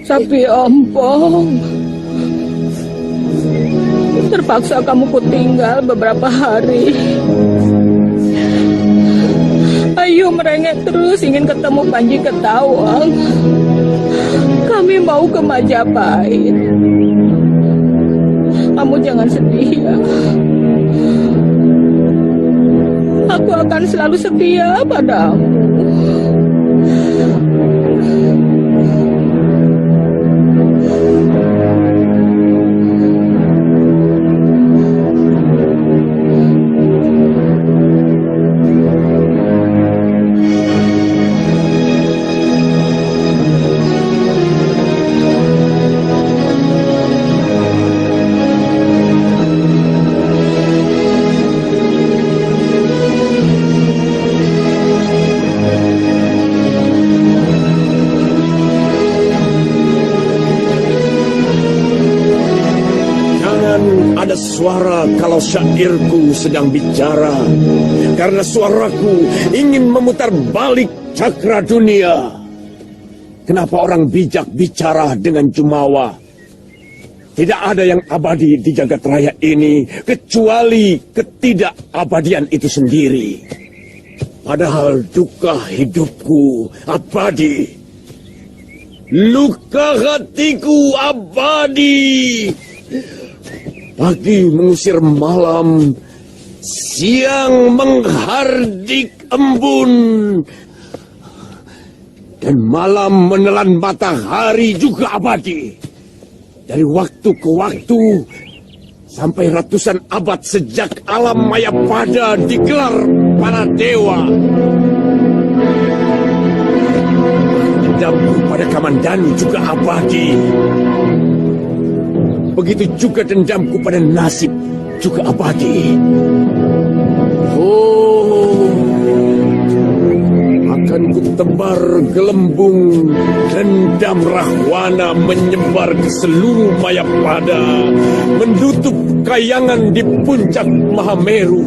Sapi ompong, terpaksa kamu kutinggal beberapa hari. Ayu merengek terus ingin ketemu Panji Ketawang. Kami mau ke Majapahit. Kamu jangan sedih ya. Aku akan selalu setia padamu. Suara kalau syairku sedang bicara, karena suaraku ingin memutar balik cakra dunia. Kenapa orang bijak bicara dengan jumawa? Tidak ada yang abadi di jagat raya ini kecuali ketidakabadian itu sendiri. Padahal duka hidupku abadi, luka hatiku abadi. Pagi mengusir malam, siang menghardik embun, dan malam menelan matahari juga abadi. Dari waktu ke waktu, sampai ratusan abad sejak alam Mayapada digelar para dewa. Dendamku pada Kamandanu juga abadi. Begitu juga dendamku pada nasib juga abadi. Oh, akan kutebar gelembung dendam Rahwana menyebar ke seluruh Mayapada, menutup kayangan di puncak Mahameru.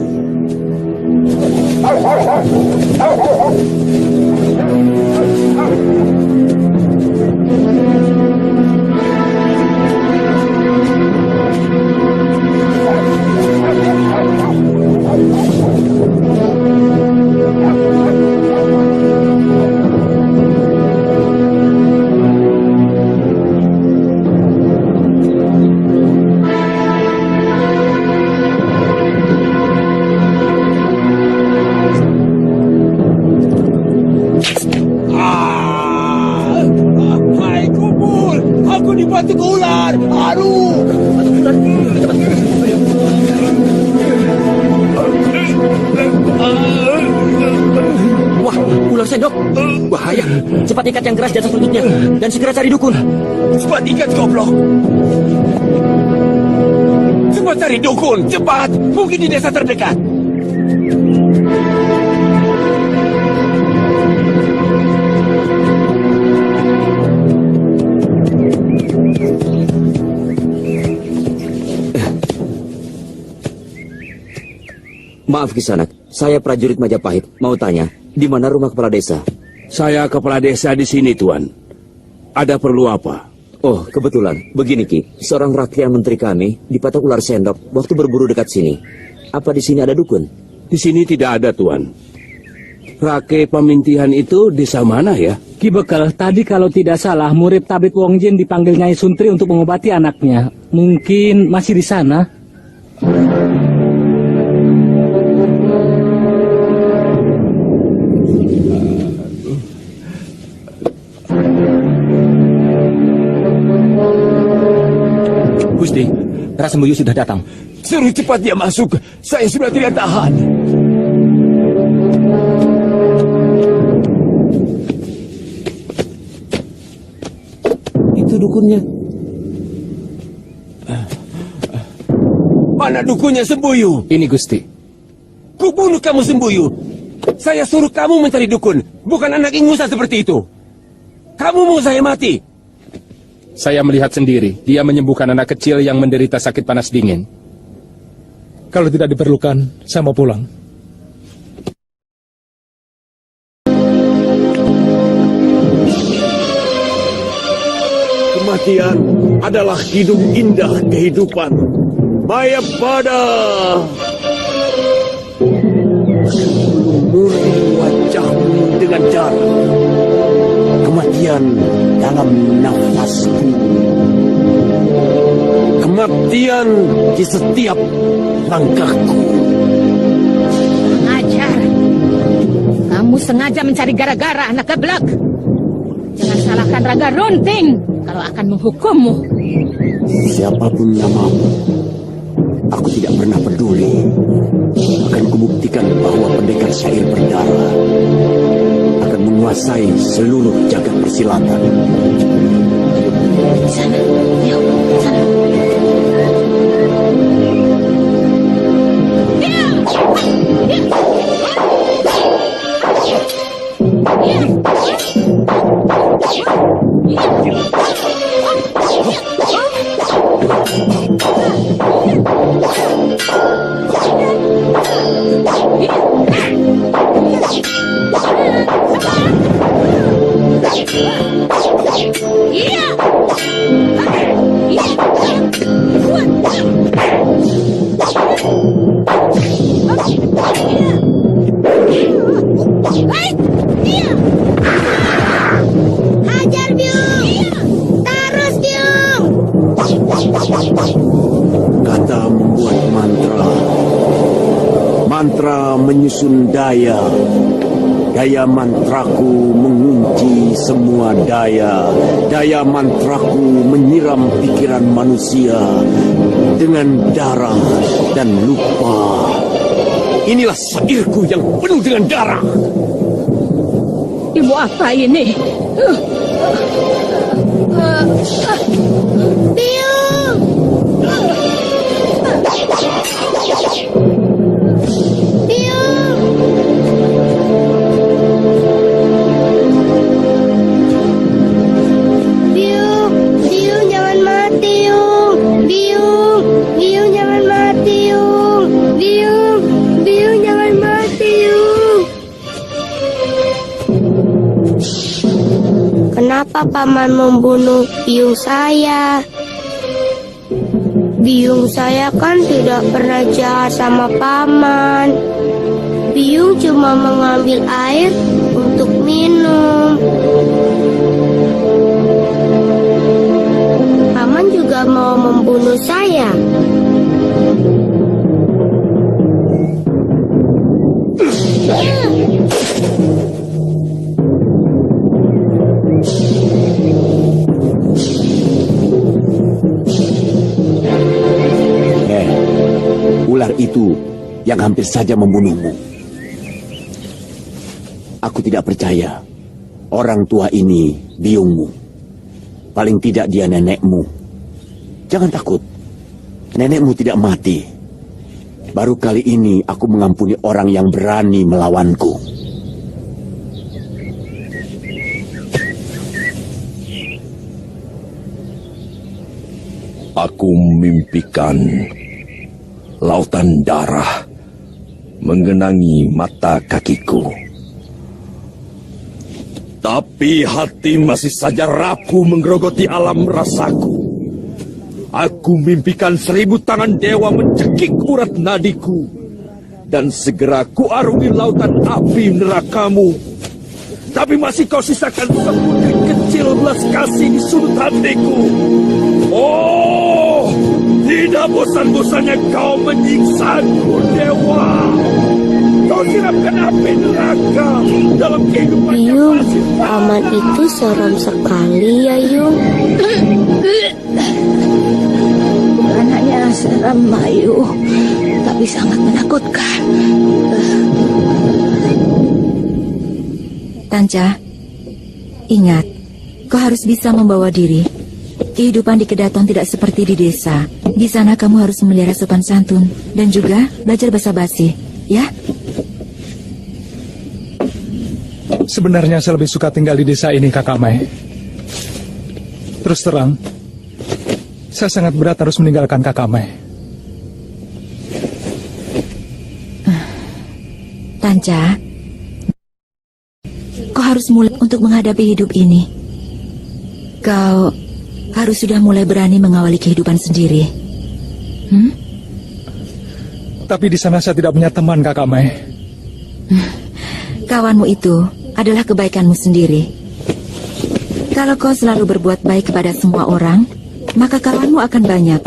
Bahaya, cepat ikat yang keras di atas lututnya dan segera cari dukun. Cepat ikat, goblok. Cepat cari dukun, cepat. Mungkin di desa terdekat. Maaf Kisanak, saya prajurit Majapahit. Mau tanya, di mana rumah kepala desa? Saya kepala desa di sini, Tuan. Ada perlu apa? Oh, kebetulan. Begini, Ki. Seorang rakyat menteri kami dipatok ular sendok waktu berburu dekat sini. Apa di sini ada dukun? Di sini tidak ada, Tuan. Rake Pemintihan itu desa mana ya? Ki Bekel, tadi kalau tidak salah murid Tabib Wongjin dipanggil Nyai Suntri untuk mengobati anaknya. Mungkin masih di sana. Gusti, Rasembuyu sudah datang. Suruh cepat dia masuk. Saya sudah tidak tahan. Itu dukunnya. Mana dukunnya, Sembuyu? Ini Gusti. Kubunuh kamu, Sembuyu. Saya suruh kamu mencari dukun, bukan anak ingusan seperti itu. Kamu mau saya mati? Saya melihat sendiri, dia menyembuhkan anak kecil yang menderita sakit panas dingin. Kalau tidak diperlukan, saya mau pulang. kematian adalah hidung indah kehidupan. Mayapada murni wajahmu dengan darah. Kematian dalam nafasku. Kematian di setiap langkahku. Ajar. Kamu sengaja mencari gara-gara, anak geblek. Jangan salahkan Raga Runting kalau akan menghukummu. Siapapun namamu, aku tidak pernah peduli. Akan kubuktikan bahwa pendekar syair berdarah akan menguasai seluruh jagat persilatan. Sana, yuk, sana. Hajar Biung! Terus Biung! Kata membuat mantra. Mantra menyusun daya. Daya mantraku mengunci semua daya. Daya mantraku menyiram pikiran manusia dengan darah dan lupa. Inilah syairku yang penuh dengan darah. Ibu apa ini? Biung! Biung! Biung! Biung jangan mati, Biung! Biung! Biung jangan mati, Biung! Biung! Biung jangan mati, Biung! Kenapa paman membunuh biung saya? Biung saya kan tidak pernah jahat sama paman. Biung cuma mengambil air untuk minum. Paman juga mau membunuh saya. Ular itu yang hampir saja membunuhmu. Aku tidak percaya orang tua ini biungmu. Paling tidak dia nenekmu. Jangan takut. Nenekmu tidak mati. Baru kali ini aku mengampuni orang yang berani melawanku. Aku memimpikan lautan darah menggenangi mata kakiku. Tapi hati masih saja rapuh menggerogoti alam rasaku. Aku mimpikan 1000 tangan dewa mencekik urat nadiku. Dan segera kuarungi lautan api nerakamu. Tapi masih kau sisakan sebutir kecil belas kasih di sudut hatiku. Oh, tidak bosan-bosannya kau menyiksaku, dewa. Kau siramkan api neraka dalam kehidupan yang Biung, masih paman itu seram sekali ya, Yung. Bukan hanya seram, Mayu, tapi sangat menakutkan. Tanca, ingat, kau harus bisa membawa diri. Kehidupan di Kedaton tidak seperti di desa. Di sana kamu harus memelihara sopan santun dan juga belajar basa-basi, ya? Sebenarnya saya lebih suka tinggal di desa ini, Kakak Mai. Terus terang, saya sangat berat harus meninggalkan Kakak Mai. Tanca, kau harus mulai untuk menghadapi hidup ini. Kau harus sudah mulai berani mengawali kehidupan sendiri. Tapi di sana saya tidak punya teman, Kakak Mai. Kawanmu itu adalah kebaikanmu sendiri. Kalau kau selalu berbuat baik kepada semua orang, maka kawanmu akan banyak.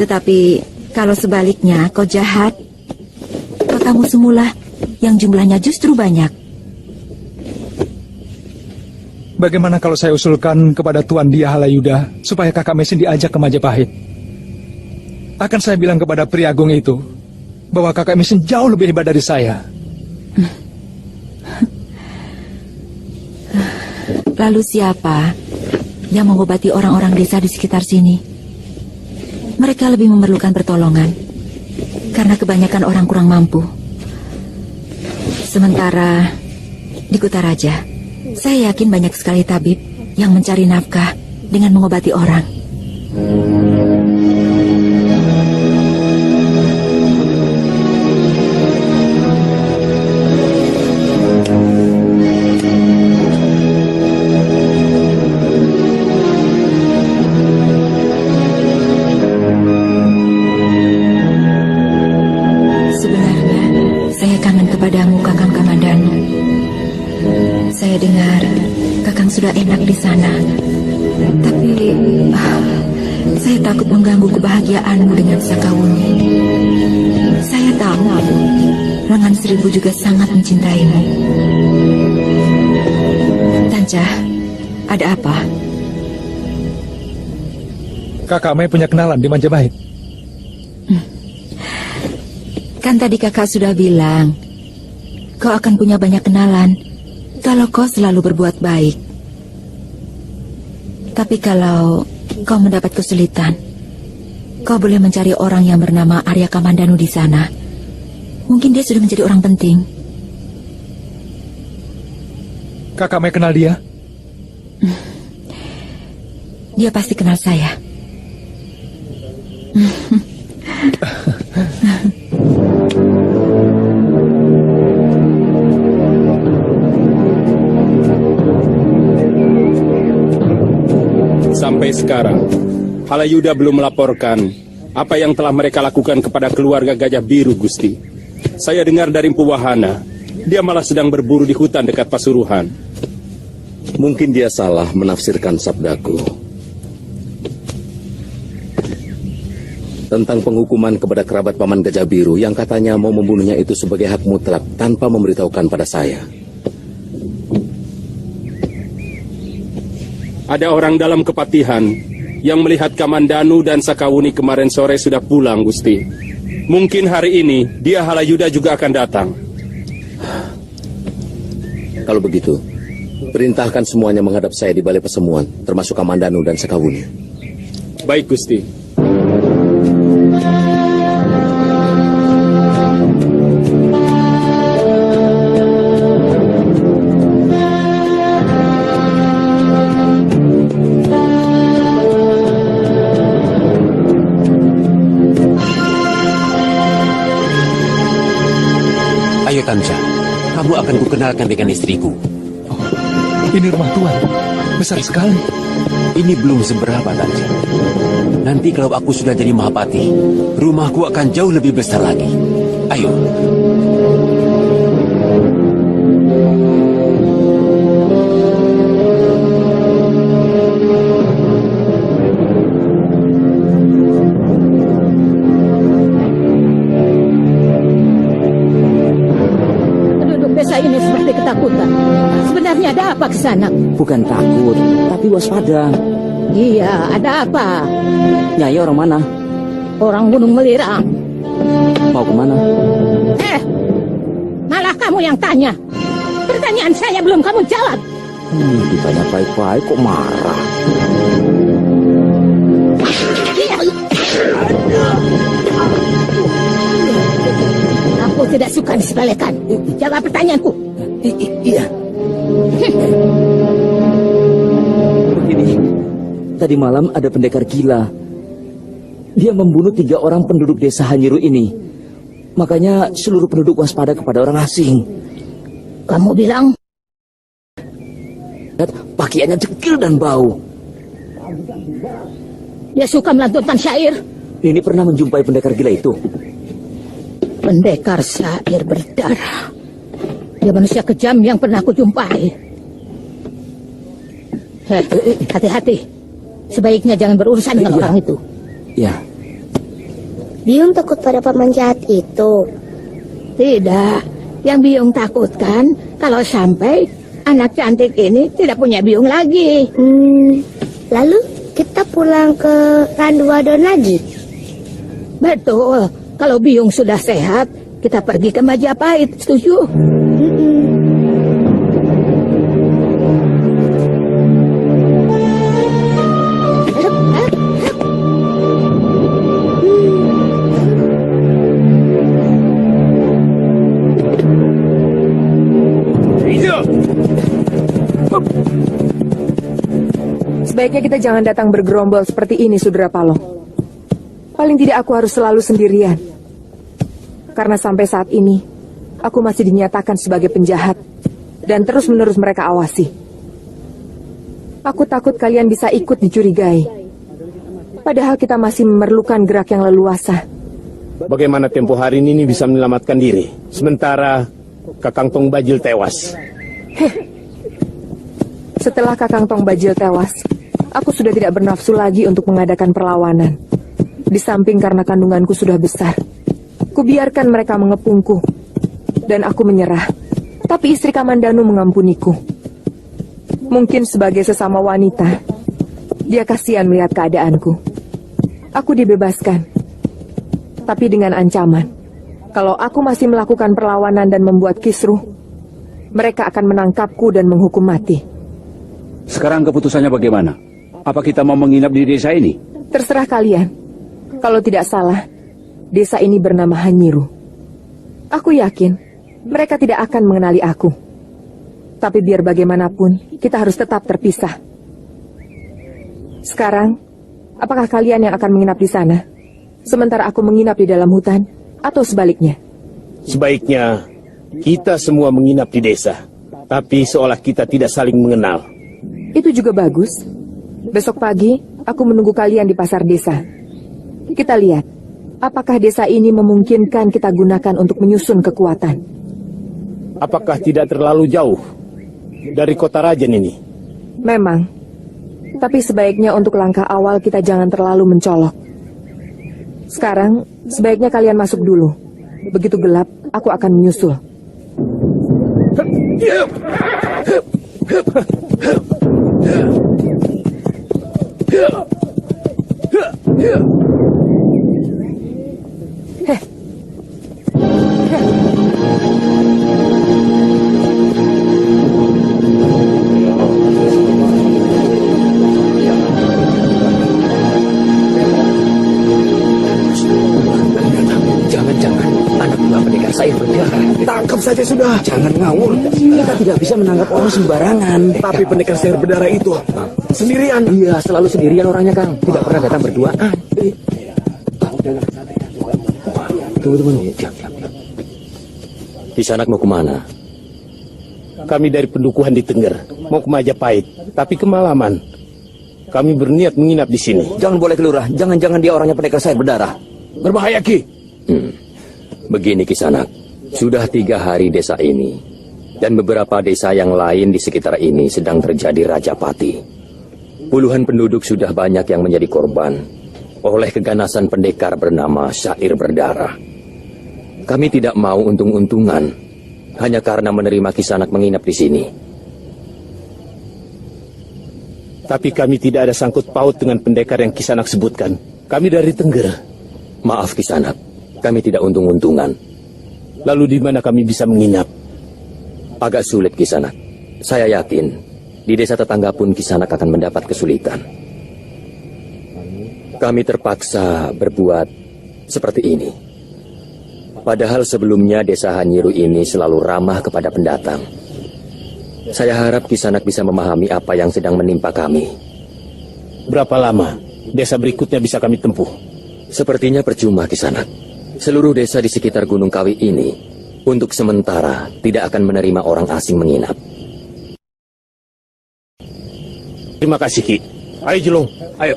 Tetapi kalau sebaliknya kau jahat, maka musuhmulah yang jumlahnya justru banyak. Bagaimana kalau saya usulkan kepada Tuan Dia Halayuda supaya Kakak Mesin diajak ke Majapahit? Akan saya bilang kepada Priagung itu bahwa Kakak Mesin jauh lebih hebat dari saya. Lalu siapa yang mengobati orang-orang desa di sekitar sini? Mereka lebih memerlukan pertolongan karena kebanyakan orang kurang mampu. Sementara di Kutaraja, saya yakin banyak sekali tabib yang mencari nafkah dengan mengobati orang. Sebenarnya, saya kangen kepadamu, Kakang Kamandanu. Saya dengar Kakang sudah enak di sana. Tapi saya takut mengganggu kebahagiaanmu dengan Sakawuni. Saya tahu Lengan Seribu juga sangat mencintaimu. Tancah, ada apa? Kakak Mai punya kenalan di Majapahit. Kan tadi kakak sudah bilang, kau akan punya banyak kenalan kalau kau selalu berbuat baik. Tapi kalau kau mendapat kesulitan, kau boleh mencari orang yang bernama Arya Kamandanu di sana. Mungkin dia sudah menjadi orang penting. Kakak Mai kenal dia? Dia pasti kenal saya. Sampai sekarang, Halayuda belum melaporkan apa yang telah mereka lakukan kepada keluarga Gajah Biru, Gusti. Saya dengar dari Empu Wahana, dia malah sedang berburu di hutan dekat Pasuruan. Mungkin dia salah menafsirkan sabdaku tentang penghukuman kepada kerabat Paman Gajah Biru yang katanya mau membunuhnya itu sebagai hak mutlak tanpa memberitahukan pada saya. Ada orang dalam kepatihan yang melihat Kamandanu dan Sakawuni kemarin sore sudah pulang, Gusti. Mungkin hari ini dia Halayuda juga akan datang. Kalau begitu, perintahkan semuanya menghadap saya di balai persemuan, termasuk Kamandanu dan Sakawuni. Baik, Gusti. Ayo Tansha, kamu akan kukenalkan dengan istriku. Ini rumah Tuan, besar sekali. Ini belum seberapa, Tansha. Nanti kalau aku sudah jadi Mahapati, rumahku akan jauh lebih besar lagi. Ayo. Desa ini seperti ketakutan. Sebenarnya ada apa ke sana? Bukan takut, tapi waspada. Iya, ada apa? Nyai orang mana? Orang Gunung Melirang. Mau kemana? Malah kamu yang tanya. Pertanyaan saya belum kamu jawab. Ditanya baik-baik kok marah. Aku tidak suka disepelekan. Jawab pertanyaanku. Iya. Begini, tadi malam ada pendekar gila. Dia membunuh 3 orang penduduk desa Hanyiru ini. Makanya seluruh penduduk waspada kepada orang asing. Kamu bilang? Pakaiannya dekil dan bau. Dia suka melantunkan syair. Ini pernah menjumpai pendekar gila itu. Pendekar syair berdarah. Dia manusia kejam yang pernah aku jumpai. Hati-hati. Sebaiknya jangan berurusan dengan orang itu. Ya. Biung takut pada paman jahat itu. Tidak. Yang Biung takutkan kalau sampai anak cantik ini tidak punya Biung lagi. Lalu kita pulang ke Randuwadon lagi. Betul. Kalau Biung sudah sehat, kita pergi ke Majapahit. Setuju? Sebaiknya kita jangan datang bergerombol seperti ini, Sudra Paloh. Paling tidak aku harus selalu sendirian. Karena sampai saat ini, aku masih dinyatakan sebagai penjahat. Dan terus-menerus mereka awasi. Aku takut kalian bisa ikut dicurigai. Padahal kita masih memerlukan gerak yang leluasa. Bagaimana tempo hari ini bisa menyelamatkan diri, sementara Kakang Tong Bajil tewas? Setelah Kakang Tong Bajil tewas, aku sudah tidak bernafsu lagi untuk mengadakan perlawanan. Di samping karena kandunganku sudah besar, kubiarkan mereka mengepungku. Dan aku menyerah. Tapi istri Kamandanu mengampuniku. Mungkin sebagai sesama wanita, dia kasihan melihat keadaanku. Aku dibebaskan. Tapi dengan ancaman, kalau aku masih melakukan perlawanan dan membuat kisruh, mereka akan menangkapku dan menghukum mati. Sekarang keputusannya bagaimana? Apa kita mau menginap di desa ini? Terserah kalian. Kalau tidak salah, desa ini bernama Hanyiru. Aku yakin mereka tidak akan mengenali aku. Tapi biar bagaimanapun, kita harus tetap terpisah. Sekarang, apakah kalian yang akan menginap di sana? Sementara aku menginap di dalam hutan, atau sebaliknya? Sebaiknya kita semua menginap di desa, tapi seolah kita tidak saling mengenal. Itu juga bagus. Besok pagi, aku menunggu kalian di pasar desa. Kita lihat, apakah desa ini memungkinkan kita gunakan untuk menyusun kekuatan. Apakah tidak terlalu jauh dari kota Rajen ini? Memang. Tapi sebaiknya untuk langkah awal kita jangan terlalu mencolok. Sekarang, sebaiknya kalian masuk dulu. Begitu gelap, aku akan menyusul. Jangan-jangan anak buah pendekar syair berdarah. Tangkap saja sudah. Jangan ngawur. Kita tidak bisa menangkap orang sembarangan. Tapi pendekar syair berdarah itu sendirian. Iya, selalu sendirian orangnya, Kang. Tidak pernah datang berduaan. Tunggu. Diam. Kisanak mau kemana? Kami dari pendukuhan di Tengger, mau ke Majapahit, tapi kemalaman. Kami berniat menginap di sini. Jangan boleh kelurah. Jangan-jangan dia orangnya pendekar syair berdarah. Berbahaya, Ki. Begini Kisanak, sudah 3 hari desa ini dan beberapa desa yang lain di sekitar ini sedang terjadi rajapati. Puluhan penduduk sudah banyak yang menjadi korban oleh keganasan pendekar bernama Syair Berdarah. Kami tidak mau untung-untungan hanya karena menerima Kisanak menginap di sini. Tapi kami tidak ada sangkut paut dengan pendekar yang Kisanak sebutkan. Kami dari Tengger. Maaf Kisanak, kami tidak untung-untungan. Lalu di mana kami bisa menginap? Agak sulit Kisanak. Saya yakin di desa tetangga pun Kisanak akan mendapat kesulitan. Kami terpaksa berbuat seperti ini. Padahal sebelumnya desa Hanyiru ini selalu ramah kepada pendatang. Saya harap Kisanak bisa memahami apa yang sedang menimpa kami. Berapa lama desa berikutnya bisa kami tempuh? Sepertinya percuma Kisanak. Seluruh desa di sekitar Gunung Kawi ini untuk sementara tidak akan menerima orang asing menginap. Terima kasih Ki. Ayo Jelung, ayo.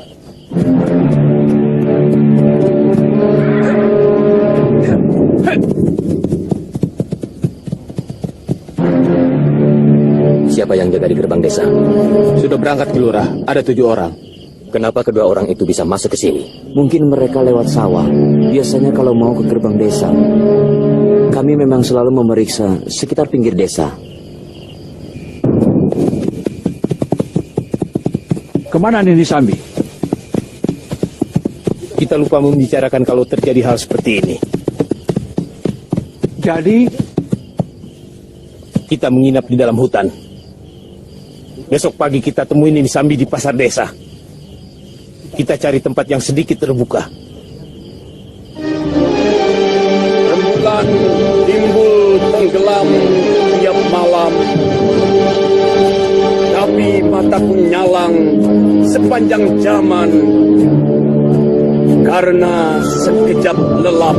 Siapa yang jaga di gerbang desa? Sudah berangkat ke lurah, ada 7 orang. Kenapa kedua orang itu bisa masuk ke sini? Mungkin mereka lewat sawah. Biasanya kalau mau ke gerbang desa, kami memang selalu memeriksa sekitar pinggir desa. Kemana Nini Sambi? Kita lupa membicarakan kalau terjadi hal seperti ini. Jadi, Kita menginap di dalam hutan. Besok pagi kita temuin Nini Sambi di pasar desa. Kita cari tempat yang sedikit terbuka. Rembulan timbul tenggelam tiap malam, tapi mataku nyalang sepanjang zaman, karena sekejap lelap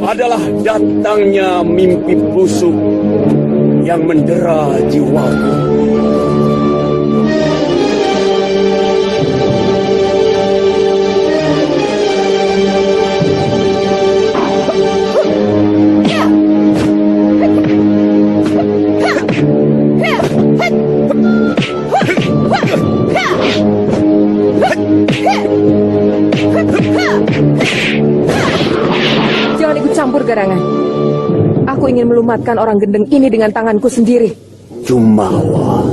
adalah datangnya mimpi busuk yang mendera jiwaku. Jangan ikut campur Garangan. Aku ingin melumatkan orang gendeng ini dengan tanganku sendiri. Jumawa.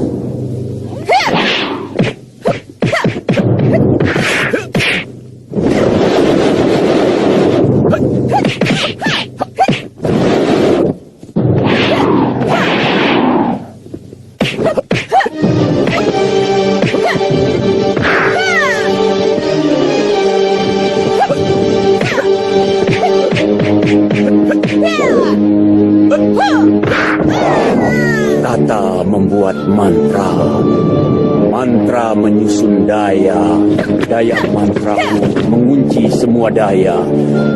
Tata membuat mantra. Mantra menyusun daya. Daya mantraku mengunci semua daya.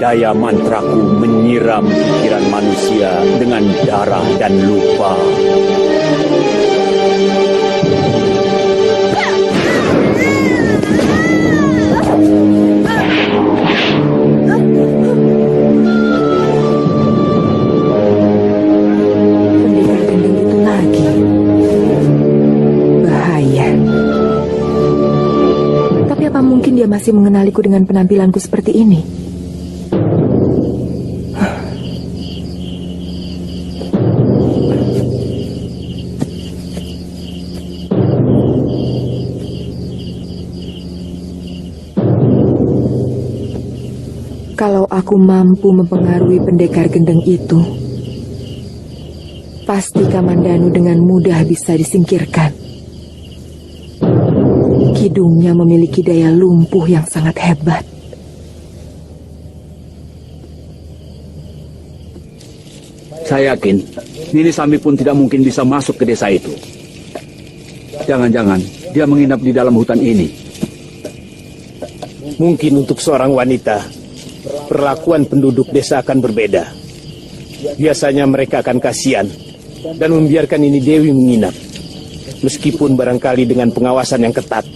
Daya mantraku menyiram pikiran manusia dengan darah dan lupa. Dia masih mengenaliku dengan penampilanku seperti ini. Kalau aku mampu mempengaruhi pendekar gendeng itu, pasti Kamandanu dengan mudah bisa disingkirkan. Kidungnya memiliki daya lumpuh yang sangat hebat. saya yakin Nini Sambi pun tidak mungkin bisa masuk ke desa itu. Jangan-jangan dia menginap di dalam hutan ini. Mungkin untuk seorang wanita, perlakuan penduduk desa akan berbeda. Biasanya mereka akan kasihan dan membiarkan Nini Dewi menginap. Meskipun barangkali dengan pengawasan yang ketat.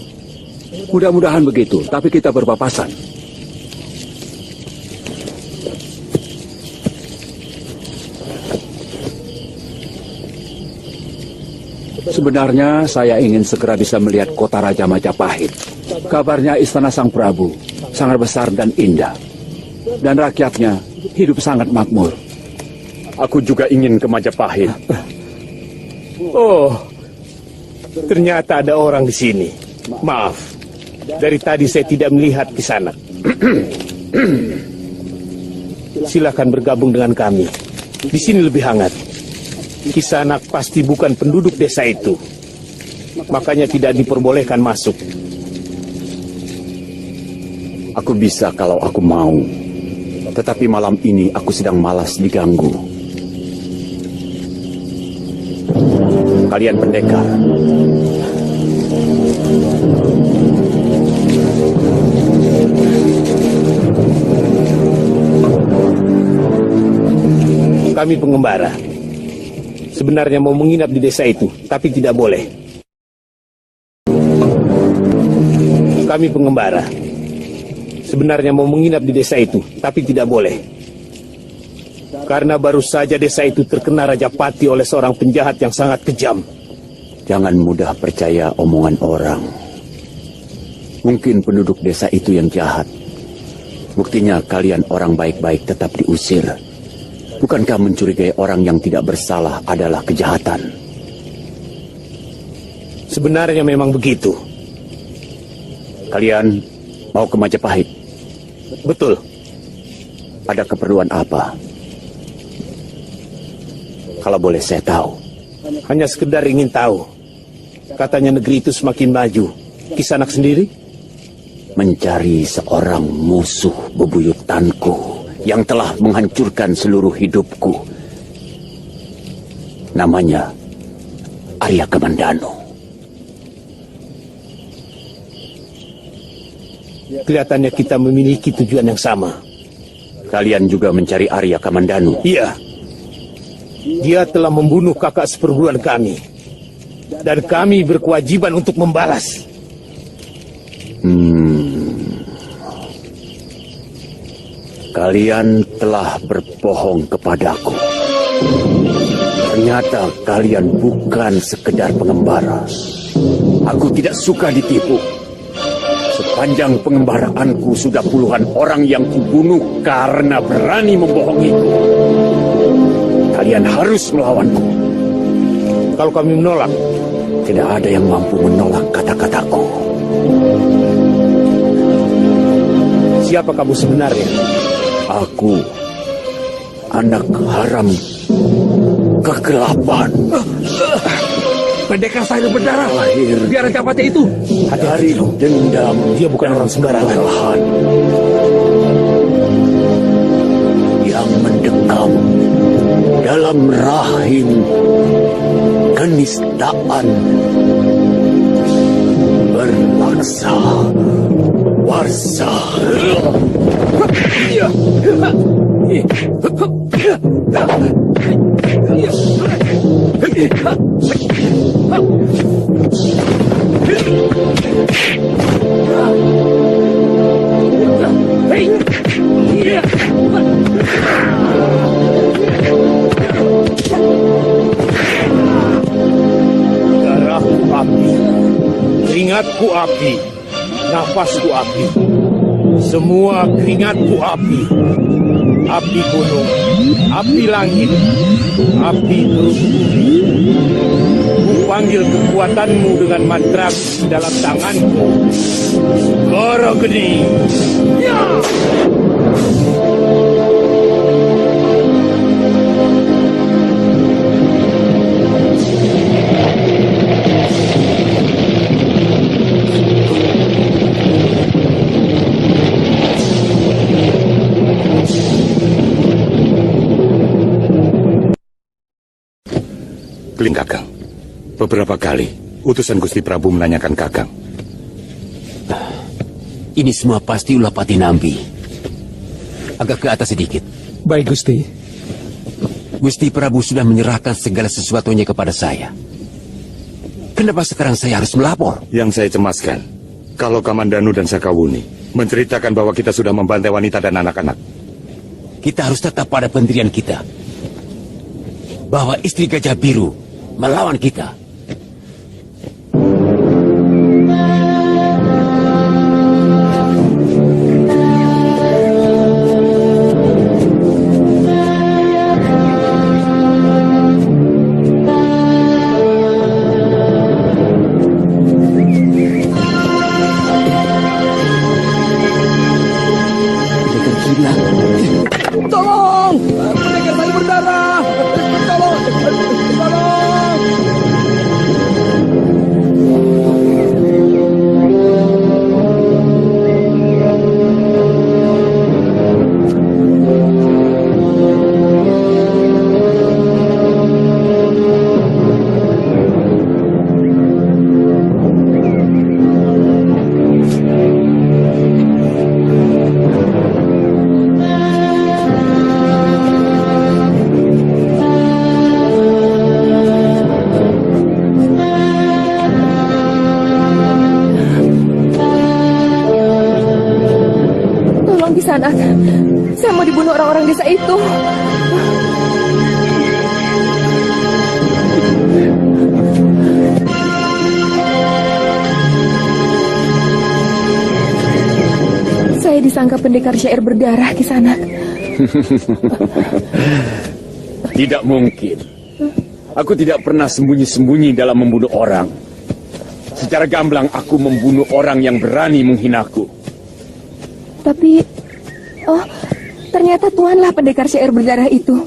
Mudah-mudahan begitu, tapi kita berpapasan. Sebenarnya saya ingin segera bisa melihat kota Raja Majapahit. Kabarnya istana Sang Prabu sangat besar dan indah. Dan rakyatnya hidup sangat makmur. Aku juga ingin ke Majapahit. Oh, ternyata ada orang di sini. Maaf. Dari tadi saya tidak melihat ke sana. Silakan bergabung dengan kami. Di sini lebih hangat. Kisanak pasti bukan penduduk desa itu. Makanya tidak diperbolehkan masuk. Aku bisa kalau aku mau. Tetapi malam ini aku sedang malas diganggu. Kalian pendekar. Kami pengembara. Sebenarnya mau menginap di desa itu, tapi tidak boleh. Kami pengembara. Sebenarnya mau menginap di desa itu, tapi tidak boleh. Karena baru saja desa itu terkena Rajapati oleh seorang penjahat yang sangat kejam. Jangan mudah percaya omongan orang. Mungkin penduduk desa itu yang jahat. Buktinya kalian orang baik-baik tetap diusir. Bukankah mencurigai orang yang tidak bersalah adalah kejahatan? Sebenarnya memang begitu. Kalian mau ke Majapahit? Betul. Ada keperluan apa? Kalau boleh saya tahu. Hanya sekedar ingin tahu. Katanya negeri itu semakin maju. Kisanak sendiri? Mencari seorang musuh bebuyutanku yang telah menghancurkan seluruh hidupku. Namanya Arya Kamandanu. Kelihatannya kita memiliki tujuan yang sama. Kalian juga mencari Arya Kamandanu? Iya. Dia telah membunuh kakak seperguruan kami. Dan kami berkewajiban untuk membalas. Kalian telah berbohong kepadaku. Ternyata kalian bukan sekedar pengembara. Aku tidak suka ditipu. Sepanjang pengembaraanku sudah puluhan orang yang kubunuh karena berani membohongiku. Kalian harus melawanku. Kalau kami menolak, tidak ada yang mampu menolak kata-kataku. Siapa kamu sebenarnya? Aku anak haram kegelapan. Pendekar saya berdarah. Lahir Biar Rajapati itu. dari dendam. Dia bukan orang sembarangan. Yang mendekam dalam rahim kenistaan berlaksa warsa. Darahku api, keringatku api, nafasku api. Semua keringatku api. Api gunung, api langit, api terus bumi. Ku panggil kekuatanmu dengan mantra di dalam tanganku. Goro Geni. Ya! Keling Kakang, beberapa kali utusan Gusti Prabu menanyakan Kakang. Ini semua pasti ulah Pati Nambi. Agak ke atas sedikit. Baik, Gusti. Gusti Prabu sudah menyerahkan segala sesuatunya kepada saya. Kenapa sekarang saya harus melapor? Yang saya cemaskan, kalau Kamandanu dan Sakawuni menceritakan bahwa kita sudah membantai wanita dan anak-anak. Kita harus tetap pada pendirian kita. Bahwa istri Gajah Biru melawan kita. Tolong! Pendekar saya berdarah! Tolong! Tolong! Kisanak. Saya mau dibunuh orang-orang desa itu. Saya disangka pendekar syair berdarah, Kisanak. Tidak mungkin. Aku tidak pernah sembunyi-sembunyi dalam membunuh orang. Secara gamblang aku membunuh orang yang berani menghinaku. Tapi, ternyata Tuanlah pendekar syair berdarah itu.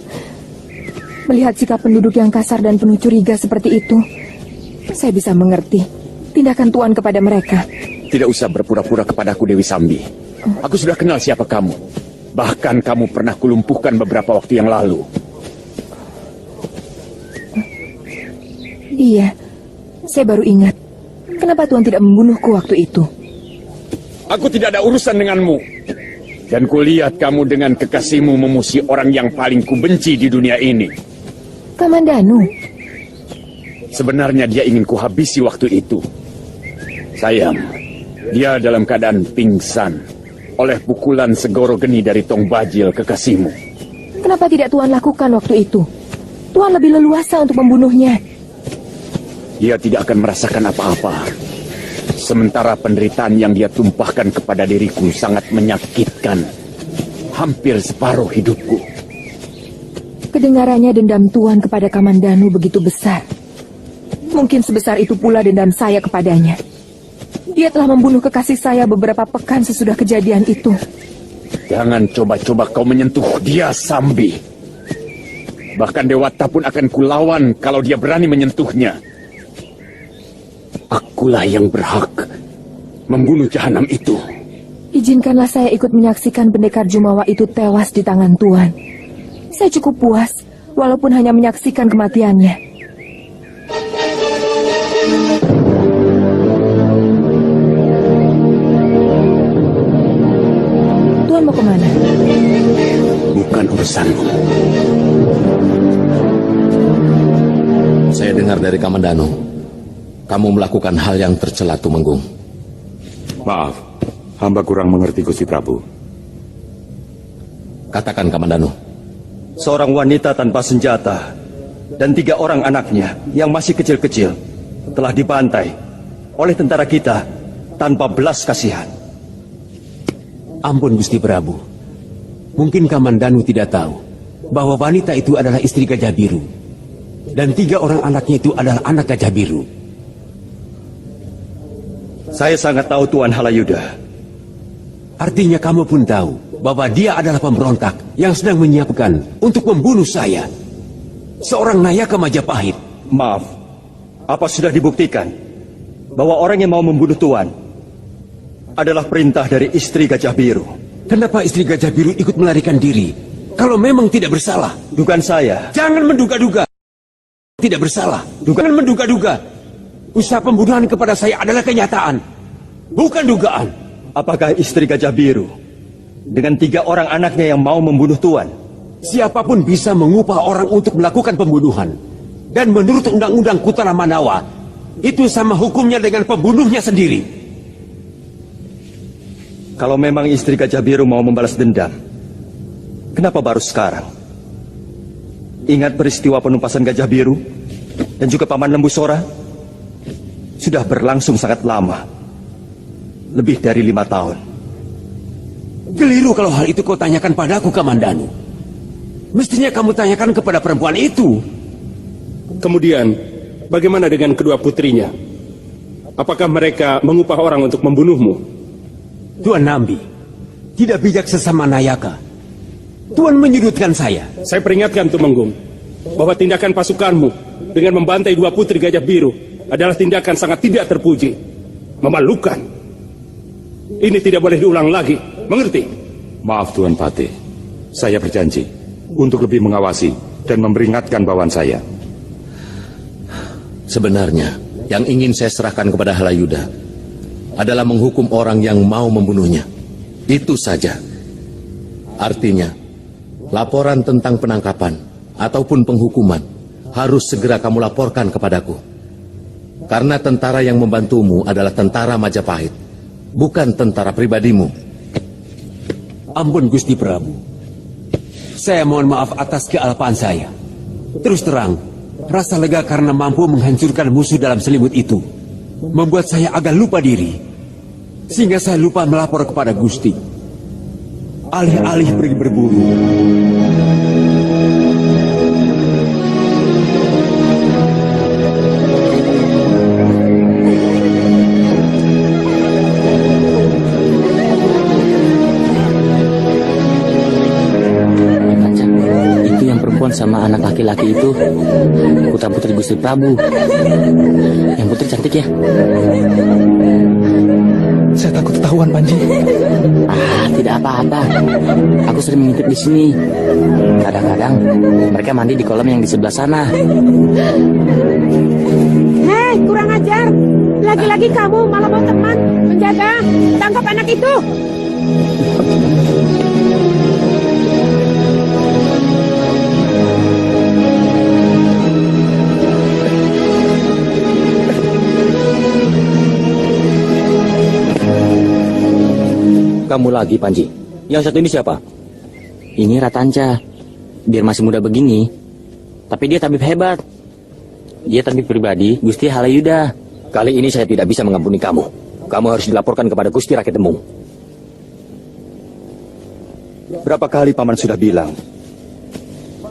Melihat sikap penduduk yang kasar dan penuh curiga seperti itu, saya bisa mengerti tindakan Tuan kepada mereka. Tidak usah berpura-pura kepadaku, Dewi Sambi. Aku sudah kenal siapa kamu. Bahkan kamu pernah kulumpuhkan beberapa waktu yang lalu. Iya, saya baru ingat. Kenapa Tuan tidak membunuhku waktu itu? Aku tidak ada urusan denganmu. Dan kulihat kamu dengan kekasihmu memusuhi orang yang paling kubenci di dunia ini. Kamandanu. Sebenarnya dia ingin kuhabisi waktu itu. Sayang, dia dalam keadaan pingsan oleh pukulan segoro geni dari Tong Bajil kekasihmu. Kenapa tidak Tuan lakukan waktu itu? Tuan lebih leluasa untuk membunuhnya. Dia tidak akan merasakan apa-apa. Sementara penderitaan yang dia tumpahkan kepada diriku sangat menyakitkan. Hampir separuh hidupku. Kedengarannya dendam Tuan kepada Kamandanu begitu besar. Mungkin sebesar itu pula dendam saya kepadanya. Dia telah membunuh kekasih saya beberapa pekan sesudah kejadian itu. Jangan coba-coba kau menyentuh dia, Sambi. Bahkan Dewata pun akan kulawan kalau dia berani menyentuhnya. Akulah yang berhak membunuh jahanam itu. Izinkanlah saya ikut menyaksikan pendekar Jumawa itu tewas di tangan Tuan. Saya cukup puas, walaupun hanya menyaksikan kematiannya. Tuan mau kemana? Bukan urusanmu. Saya dengar dari Kamandanu, kamu melakukan hal yang tercela, Tumenggung. Maaf, hamba kurang mengerti, Gusti Prabu. Katakan, Kamandanu. Seorang wanita tanpa senjata dan 3 orang anaknya yang masih kecil-kecil telah dibantai oleh tentara kita tanpa belas kasihan. Ampun, Gusti Prabu. Mungkin Kamandanu tidak tahu bahwa wanita itu adalah istri Gajah Biru. Dan 3 orang anaknya itu adalah anak Gajah Biru. Saya sangat tahu Tuan Halayuda. Artinya kamu pun tahu bahwa dia adalah pemberontak yang sedang menyiapkan untuk membunuh saya. Seorang Nayaka Majapahit. Maaf, apa sudah dibuktikan bahwa orang yang mau membunuh Tuan adalah perintah dari istri Gajah Biru? Kenapa istri Gajah Biru ikut melarikan diri kalau memang tidak bersalah? Dugaan saya. Jangan menduga-duga. Tidak bersalah. Jangan menduga-duga. Usaha pembunuhan kepada saya adalah kenyataan, bukan dugaan. Apakah istri Gajah Biru dengan 3 orang anaknya yang mau membunuh Tuan? Siapapun bisa mengupah orang untuk melakukan pembunuhan. Dan menurut Undang-Undang Kutara Mandawa, itu sama hukumnya dengan pembunuhnya sendiri. Kalau memang istri Gajah Biru mau membalas dendam, kenapa baru sekarang? Ingat peristiwa penumpasan Gajah Biru dan juga Paman Lembu Sora? Sudah berlangsung sangat lama. Lebih dari 5 tahun. Keliru kalau hal itu kau tanyakan padaku, Kamandanu. Mestinya kamu tanyakan kepada perempuan itu. Kemudian, bagaimana dengan kedua putrinya? Apakah mereka mengupah orang untuk membunuhmu? Tuan Nambi, tidak bijak sesama Nayaka. Tuan menyudutkan saya. Saya peringatkan, Tumenggung, bahwa tindakan pasukanmu dengan membantai 2 putri Gajah Biru adalah tindakan sangat tidak terpuji. Memalukan. Ini tidak boleh diulang lagi, mengerti? Maaf, Tuan Patih. Saya berjanji untuk lebih mengawasi dan memperingatkan bawahan saya. Sebenarnya, yang ingin saya serahkan kepada Halayuda adalah menghukum orang yang mau membunuhnya. Itu saja. Artinya, laporan tentang penangkapan ataupun penghukuman harus segera kamu laporkan kepadaku. Karena tentara yang membantumu adalah tentara Majapahit, bukan tentara pribadimu. Ampun Gusti Prabu. Saya mohon maaf atas kealpaan saya. Terus terang, rasa lega karena mampu menghancurkan musuh dalam selimut itu membuat saya agak lupa diri. Sehingga saya lupa melapor kepada Gusti. Alih-alih pergi berburu. Sama anak laki-laki itu putra putri Gusti Prabu. Yang putri cantik ya. Saya takut ketahuan, Panji. Tidak apa-apa. Aku sering mengintip di sini. Kadang-kadang mereka mandi di kolam yang di sebelah sana. Hei, kurang ajar. Lagi-lagi kamu malah mau teman. Penjaga, tangkap anak itu. Kamu lagi, Panji. Yang satu ini siapa? Ini Ratanca. Biar masih muda begini, tapi dia tabib hebat. Dia tabib pribadi Gusti Halayuda. Kali ini saya tidak bisa mengampuni kamu. Kamu harus dilaporkan kepada Gusti Rakyat Demung. Berapa kali Paman sudah bilang,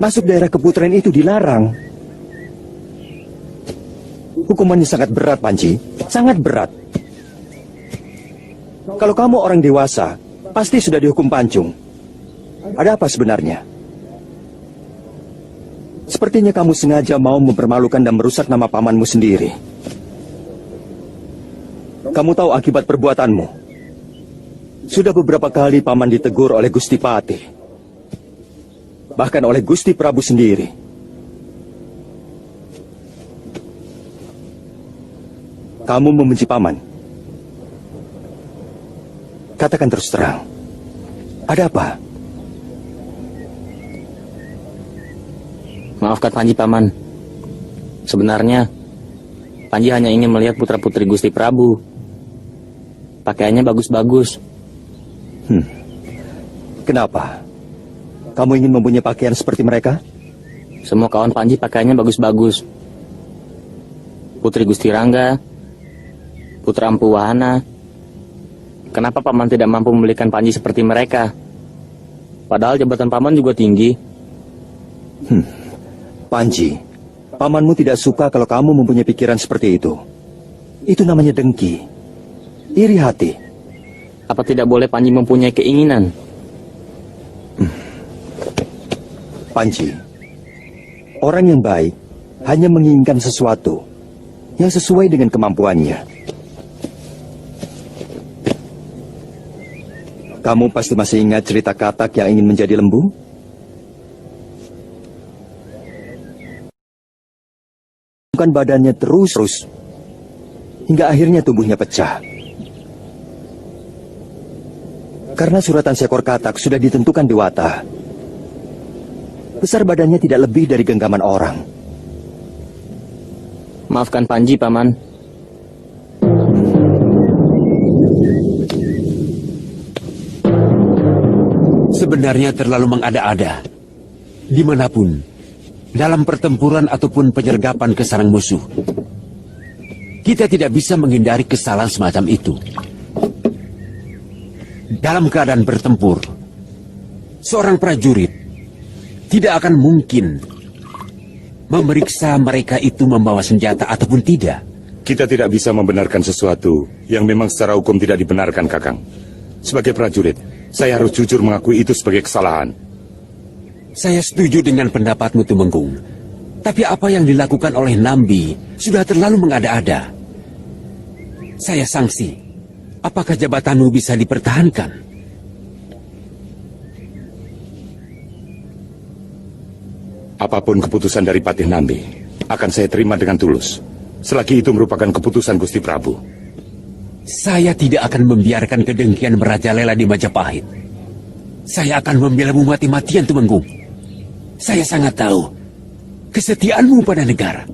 masuk daerah keputren itu dilarang. Hukumannya sangat berat, Panji. Sangat berat. Kalau kamu orang dewasa, pasti sudah dihukum pancung. Ada apa sebenarnya? Sepertinya kamu sengaja mau mempermalukan dan merusak nama pamanmu sendiri. Kamu tahu akibat perbuatanmu. Sudah beberapa kali paman ditegur oleh Gusti Patih. Bahkan oleh Gusti Prabu sendiri. Kamu membenci paman. Katakan terus terang. Ada apa? Maafkan Panji, Paman. Sebenarnya Panji hanya ingin melihat putra-putri Gusti Prabu. Pakaiannya bagus-bagus. Kenapa? Kamu ingin mempunyai pakaian seperti mereka? Semua kawan Panji pakaiannya bagus-bagus. Putri Gusti Rangga, Putra Empu Wahana. Kenapa Paman tidak mampu membelikan Panji seperti mereka? Padahal jabatan Paman juga tinggi. Panji, pamanmu tidak suka kalau kamu mempunyai pikiran seperti itu. Itu namanya dengki. Iri hati. Apa tidak boleh Panji mempunyai keinginan? Panji, orang yang baik hanya menginginkan sesuatu yang sesuai dengan kemampuannya. Kamu pasti masih ingat cerita katak yang ingin menjadi lembu? Bukan badannya terus hingga akhirnya tubuhnya pecah. Karena suratan seekor katak sudah ditentukan dewata. Besar badannya tidak lebih dari genggaman orang. Maafkan Panji, Paman. Sebenarnya terlalu mengada-ada. Dimanapun, dalam pertempuran ataupun penyergapan ke sarang musuh, kita tidak bisa menghindari kesalahan semacam itu. Dalam keadaan bertempur, seorang prajurit tidak akan mungkin memeriksa mereka itu membawa senjata ataupun tidak. Kita tidak bisa membenarkan sesuatu yang memang secara hukum tidak dibenarkan, Kakang. Sebagai prajurit, saya harus jujur mengakui itu sebagai kesalahan. Saya setuju dengan pendapatmu, Tumenggung. Tapi apa yang dilakukan oleh Nambi sudah terlalu mengada-ada. Saya sangsi. Apakah jabatanmu bisa dipertahankan? Apapun keputusan dari Patih Nambi, akan saya terima dengan tulus. Selagi itu merupakan keputusan Gusti Prabu. Saya tidak akan membiarkan kedengkian merajalela di Majapahit. Saya akan membelamu mati-matian, Tumenggung. Saya sangat tahu kesetiaanmu pada negara.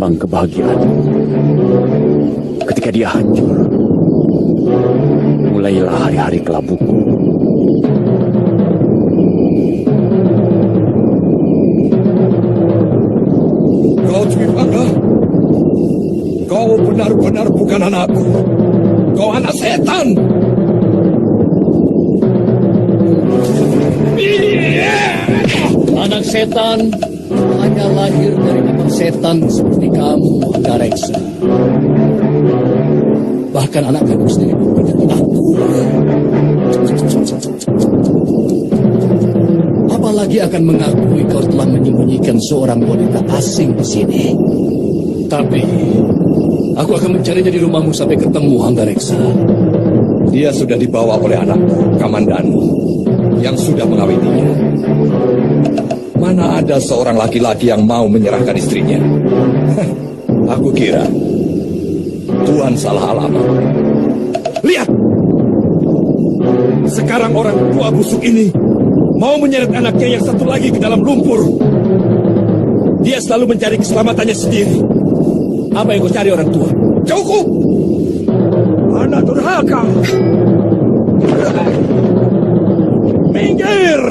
lambang kebahagiaan. Ketika dia hancur, mulailah hari-hari kelabuku. Kau Dwipangga, kau benar-benar bukan anakku. Kau anak setan. Anak setan hanya lahir dari bapak setan seperti kamu, Hanggareksa. Bahkan anak kandung sendiri pun tidak takut. Apalagi akan mengakui kau telah menyembunyikan seorang wanita asing di sini. Tapi aku akan mencarinya di rumahmu sampai ketemu, Hanggareksa. Dia sudah dibawa oleh anakku, Kamandanu, yang sudah mengawininya. Mana ada seorang laki-laki yang mau menyerahkan istrinya? Aku kira Tuan salah alamat. Lihat! Sekarang orang tua busuk ini mau menyeret anaknya yang satu lagi ke dalam lumpur. Dia selalu mencari keselamatannya sendiri. Apa yang kau cari orang tua? Cukup! Anak durhaka! Minggir!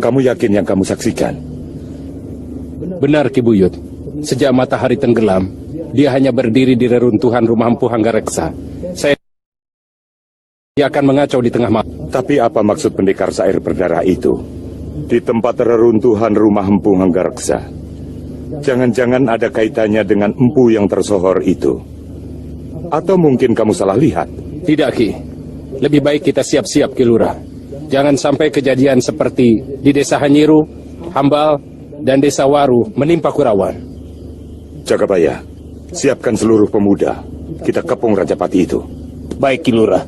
Kamu yakin yang kamu saksikan? Benar, Ki Buyut. Sejak matahari tenggelam, dia hanya berdiri di reruntuhan rumah empu Hanggareksa. Saya akan mengacau di tengah malam. Tapi apa maksud pendekar sair berdarah itu? Di tempat reruntuhan rumah empu Hanggareksa. Jangan-jangan ada kaitannya dengan empu yang tersohor itu. Atau mungkin kamu salah lihat? Tidak, Ki. Lebih baik kita siap-siap, Ki Lurah. Jangan sampai kejadian seperti di Desa Hanyiru, Hambal, dan Desa Waru menimpa Kurawan. Jagabaya, siapkan seluruh pemuda. Kita kepung Rajapati itu. Baik, Ki Lurah.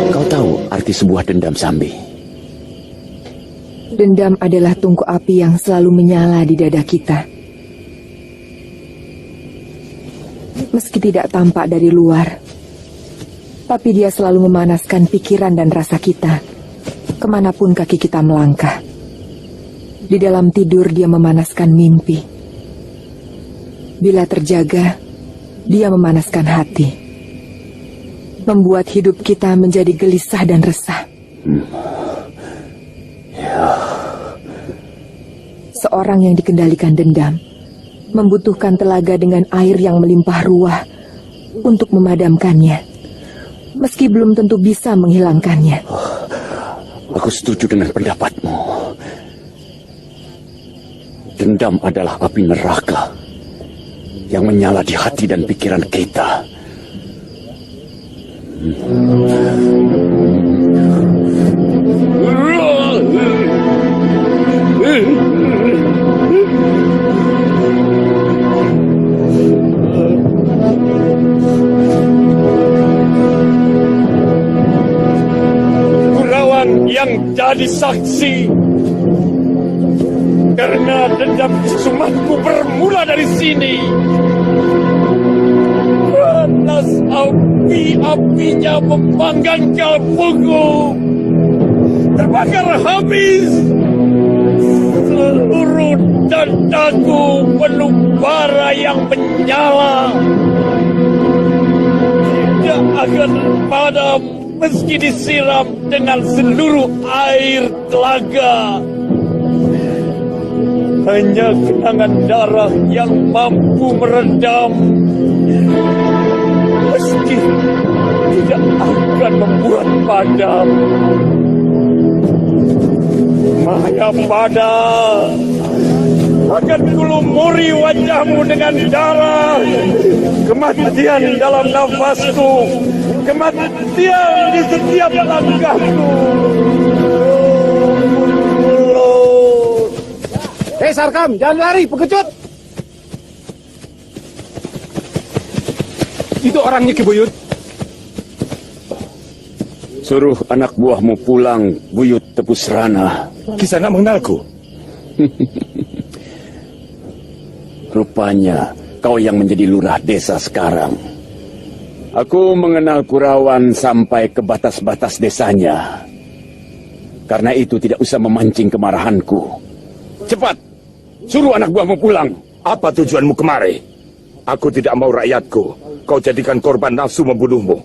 Kau tahu arti sebuah dendam, Sambi? Dendam adalah tungku api yang selalu menyala di dada kita. Meski tidak tampak dari luar, tapi dia selalu memanaskan pikiran dan rasa kita, kemanapun kaki kita melangkah. Di dalam tidur dia memanaskan mimpi. Bila terjaga, dia memanaskan hati. Membuat hidup kita menjadi gelisah dan resah. Seorang yang dikendalikan dendam membutuhkan telaga dengan air yang melimpah ruah untuk memadamkannya, meski belum tentu bisa menghilangkannya. Aku setuju dengan pendapatmu. Dendam adalah api neraka yang menyala di hati dan pikiran kita. Yang jadi saksi karena dendam kesumatku bermula dari sini. Panas Api-apinya memanggang kalpuku. Terbakar habis. Seluruh dadaku penuh bara yang menyala. Tidak akan padam meski disiram dengan seluruh air telaga. Hanya kenangan darah yang mampu meredam. Meski tidak akan membuat padam. Mayapada, akan kulumuri wajahmu dengan darah. Kematian dalam nafasku, kematian di setiap langkahku. Hei Sarkam, jangan lari, pengecut! Itu orangnya Ki Buyut. Suruh anak buahmu pulang, Buyut Tepus Rana. Kisanak mengenalku. Rupanya kau yang menjadi lurah desa sekarang. Aku mengenal Kurawan sampai ke batas-batas desanya. Karena itu tidak usah memancing kemarahanku. Cepat, suruh anak buahmu pulang. Apa tujuanmu kemari? Aku tidak mau rakyatku kau jadikan korban nafsu membunuhmu.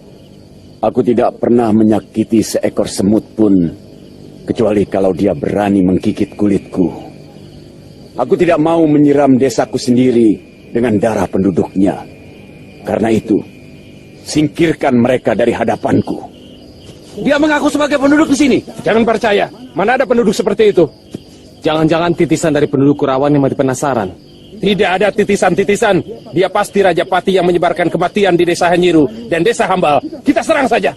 Aku tidak pernah menyakiti seekor semut pun, kecuali kalau dia berani menggigit kulitku. Aku tidak mau menyiram desaku sendiri dengan darah penduduknya. Karena itu, singkirkan mereka dari hadapanku. Dia mengaku sebagai penduduk di sini. Jangan percaya, mana ada penduduk seperti itu. Jangan-jangan titisan dari penduduk Kurawan yang mati penasaran. Tidak ada titisan-titisan. Dia pasti Rajapati yang menyebarkan kematian di desa Hanyiru dan desa Hambal. Kita serang saja.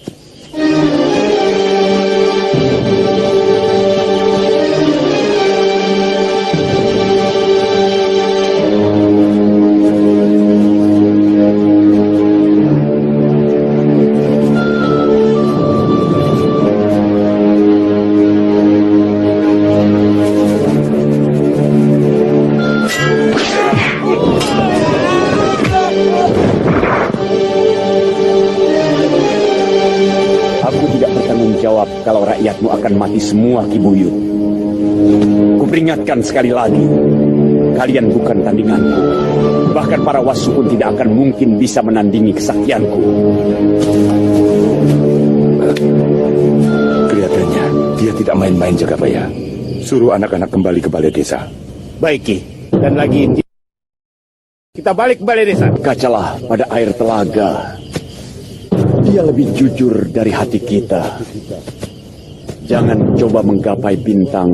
Kalau rakyatmu akan mati semua, Ki Buyut. Kuperingatkan sekali lagi, kalian bukan tandinganku. Bahkan para wasu pun tidak akan mungkin bisa menandingi kesaktianku. Kelihatannya dia tidak main-main Jagabaya. Suruh anak-anak kembali ke balai desa. Baik, Ki. Dan lagi kita balik ke balai desa. Kacalah pada air telaga. Dia lebih jujur dari hati kita. Jangan coba menggapai bintang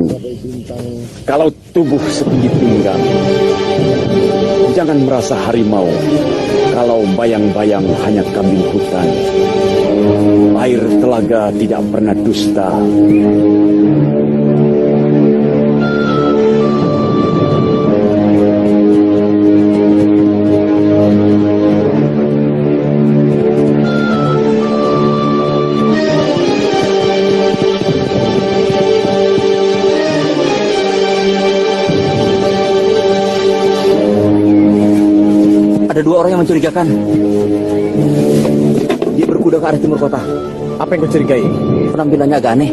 kalau tubuh setinggi pinggang. Jangan merasa harimau kalau bayang-bayang hanya kambing hutan. Air telaga tidak pernah dusta. Ada dua orang yang mencurigakan. Dia berkuda ke arah timur kota. Apa yang kau curigai? Penampilannya agak aneh.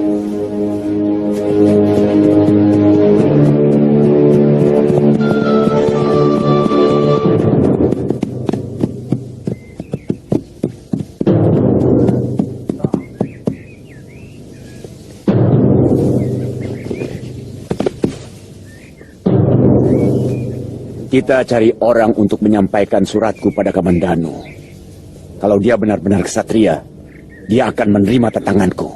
Kita cari orang untuk menyampaikan suratku pada Kamandanu. Kalau dia benar-benar ksatria, dia akan menerima tantanganku.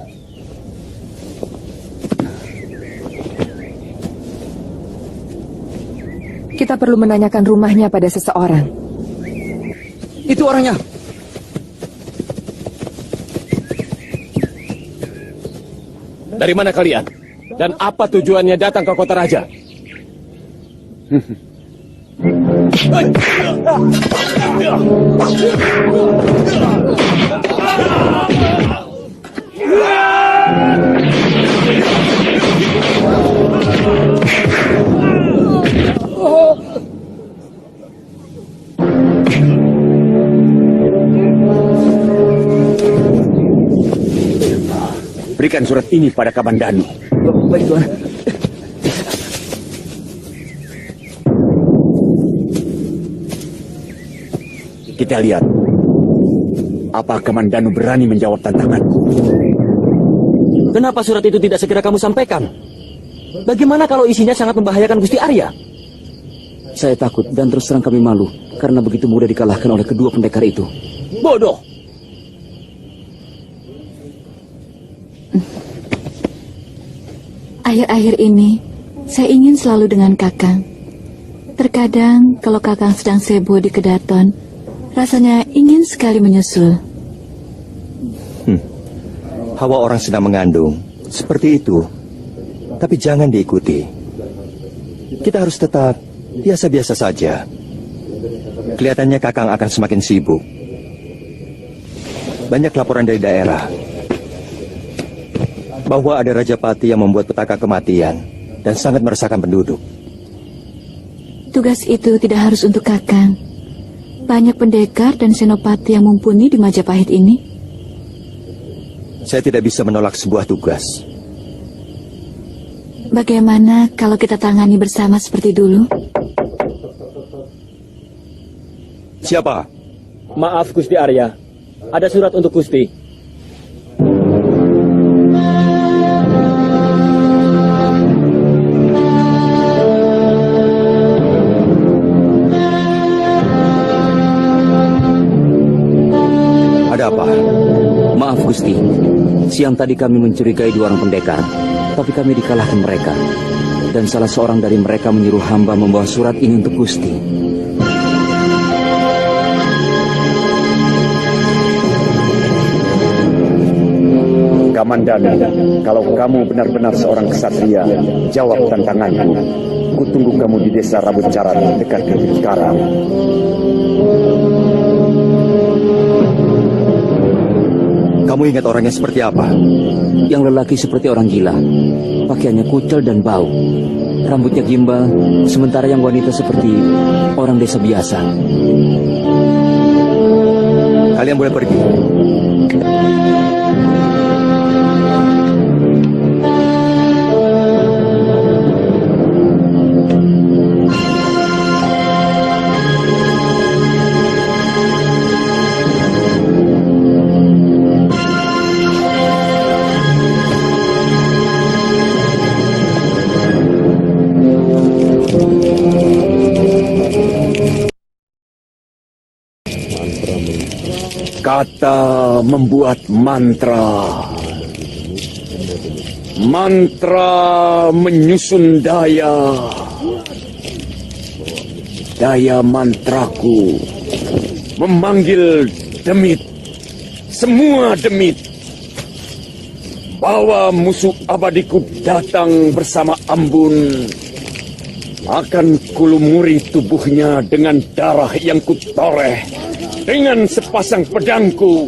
Kita perlu menanyakan rumahnya pada seseorang. Itu orangnya. Dari mana kalian? Dan apa tujuannya datang ke kota raja? berikan surat ini pada Kamandanu. Baik, Tuan. Kita lihat, apa Kamandanu berani menjawab tantanganku. Kenapa surat itu tidak segera kamu sampaikan? Bagaimana kalau isinya sangat membahayakan Gusti Arya? Saya takut dan terus terang kami malu karena begitu mudah dikalahkan oleh kedua pendekar itu. Bodoh! Akhir-akhir ini, saya ingin selalu dengan Kakang. Terkadang, kalau Kakang sedang sibuk di Kedaton, rasanya ingin sekali menyusul. Hawa orang sedang mengandung, seperti itu. Tapi jangan diikuti. Kita harus tetap biasa-biasa saja. Kelihatannya Kakang akan semakin sibuk. Banyak laporan dari daerah bahwa ada Rajapati yang membuat petaka kematian dan sangat meresahkan penduduk. Tugas itu tidak harus untuk Kakang. Banyak pendekar dan senopati yang mumpuni di Majapahit ini. Saya tidak bisa menolak sebuah tugas. Bagaimana kalau kita tangani bersama seperti dulu? Siapa? Maaf, Gusti Arya. Ada surat untuk Gusti. Ada apa? Maaf, Gusti. Siang tadi kami mencurigai 2 orang pendekar, tapi kami dikalahkan mereka. Dan salah seorang dari mereka menyuruh hamba membawa surat ini untuk Gusti. Kamandanu, kalau kamu benar-benar seorang kesatria, jawab tantanganku. Kutunggu kamu di desa Rabun Caran dekat Kediri Karang. Kamu ingat orangnya seperti apa? Yang lelaki seperti orang gila. Pakaiannya kucel dan bau. Rambutnya gimbal, sementara yang wanita seperti orang desa biasa. Kalian boleh pergi. Kata membuat mantra. Mantra menyusun daya. Daya mantraku memanggil demit. Semua demit. Bawa musuh abadiku datang bersama Ambun. Akan kulumuri tubuhnya dengan darah yang kutoreh. Dengan sepasang pedangku.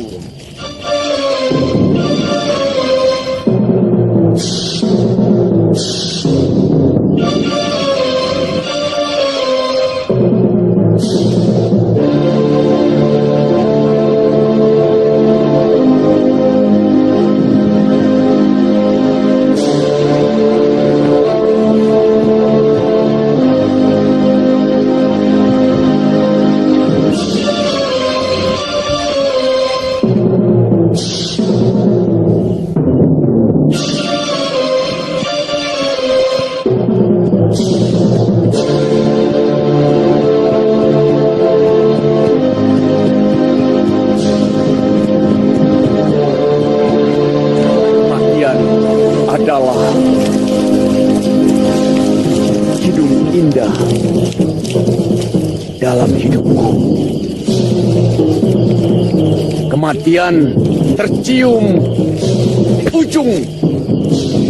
Dalam hidupku, kematian tercium di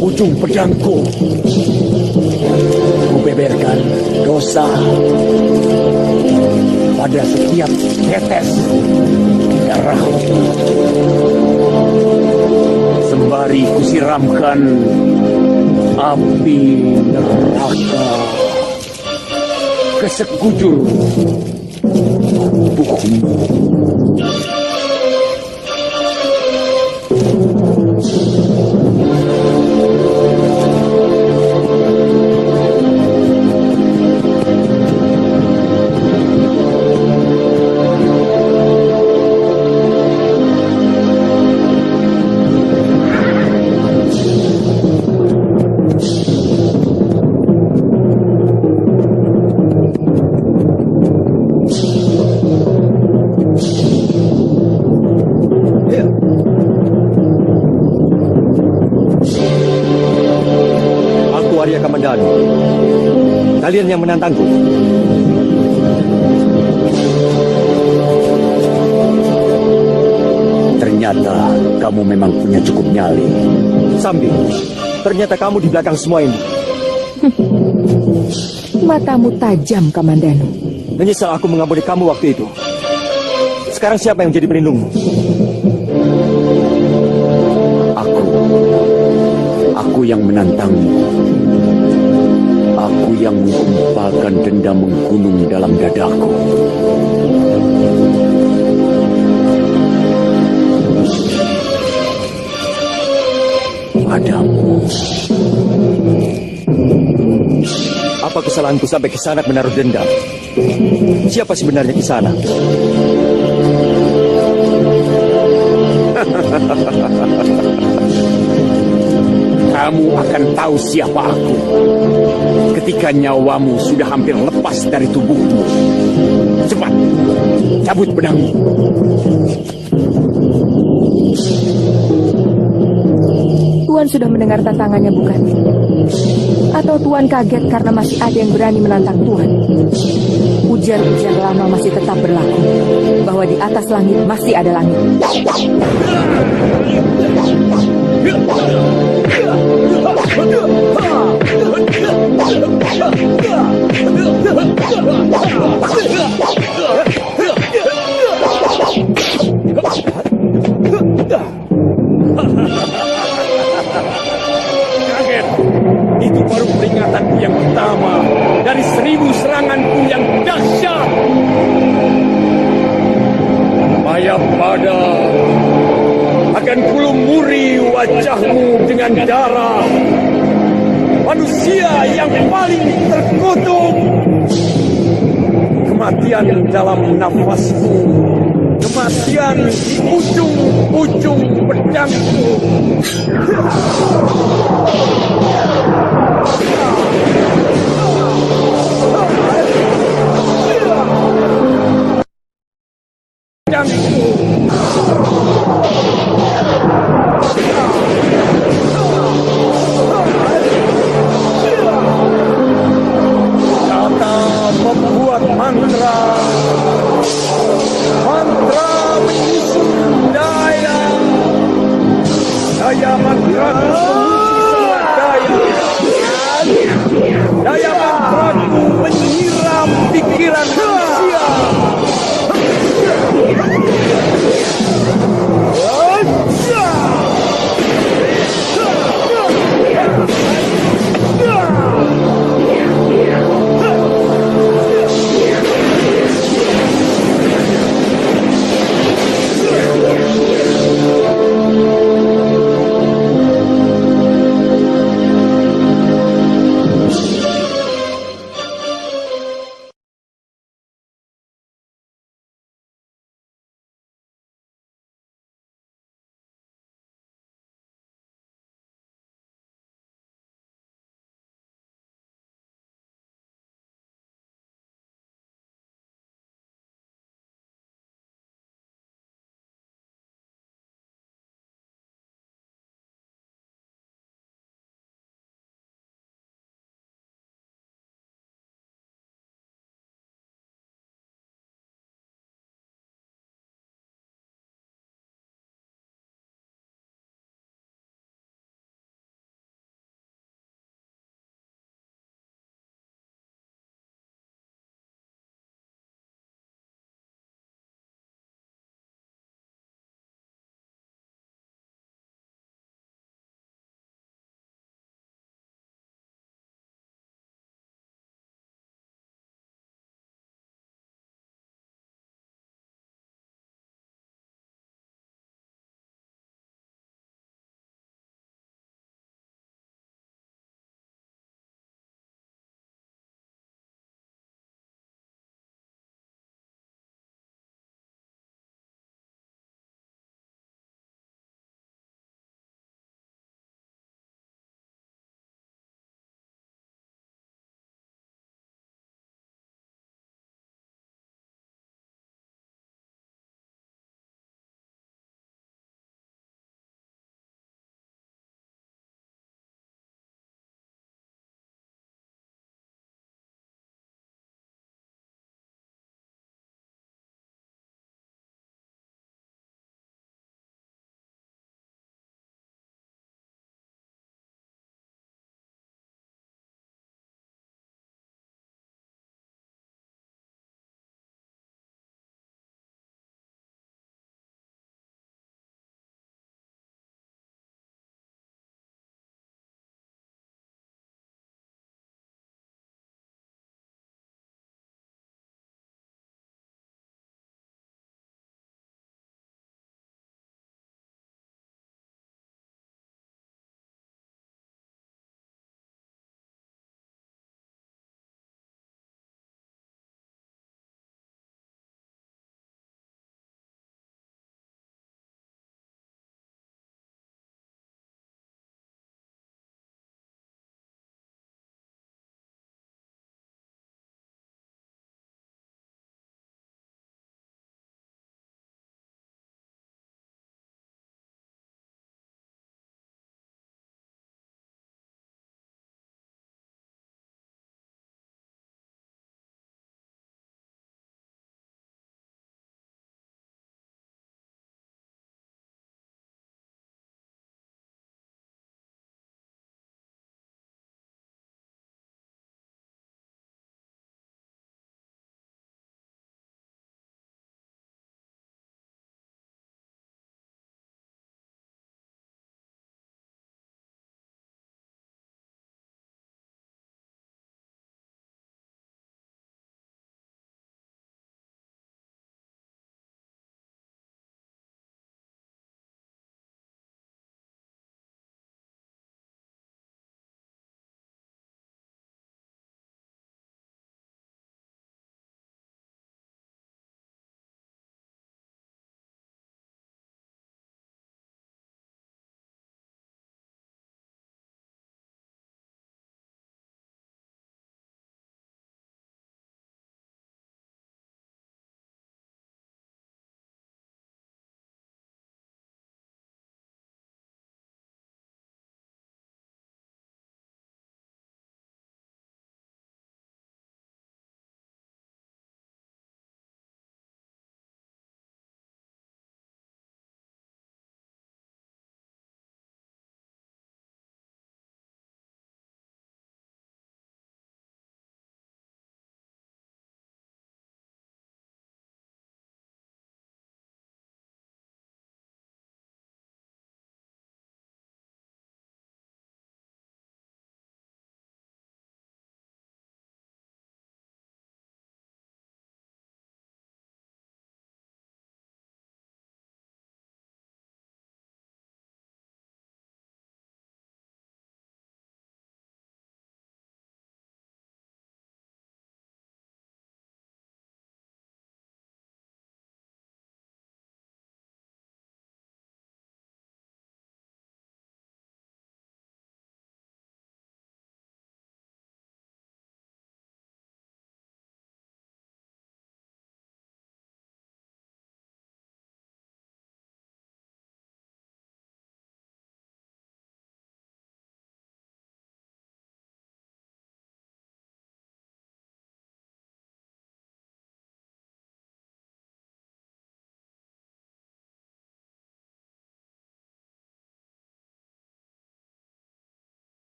ujung pedangku. Kubeberkan dosa pada setiap tetes darah. Sembari kusiramkan api neraka ke sekujur tubuhmu. Kalian yang menantangku. Ternyata kamu memang punya cukup nyali. Sambil, ternyata kamu di belakang semua ini. Matamu tajam, Kamandanu. Menyesal aku mengampuni kamu waktu itu. Sekarang siapa yang jadi pelindungmu? Aku yang menantangmu. Aku yang menggumpalkan dendam menggunung dalam dadaku. Padamu. Apa kesalahanku sampai Kisanak menaruh dendam? Siapa sebenarnya Kisanak? Kamu akan tahu siapa aku ketika nyawamu sudah hampir lepas dari tubuhmu. Cepat, cabut pedangmu. Tuan sudah mendengar tantangannya, bukan? Atau Tuan kaget karena masih ada yang berani menantang Tuan? Ujar-ujar lama masih tetap berlaku, bahwa di atas langit masih ada langit. Kaget. Itu baru peringatanku yang pertama dari 1000 seranganku yang dahsyat. Mayapada, akan kulumuri wajahmu dengan darah. Manusia yang paling terkutuk. Kematian dalam nafasku. Kematian di ujung-ujung pedangku. Pedangku. Kata membuat mantra. Mantra menyusun daya. Daya mantra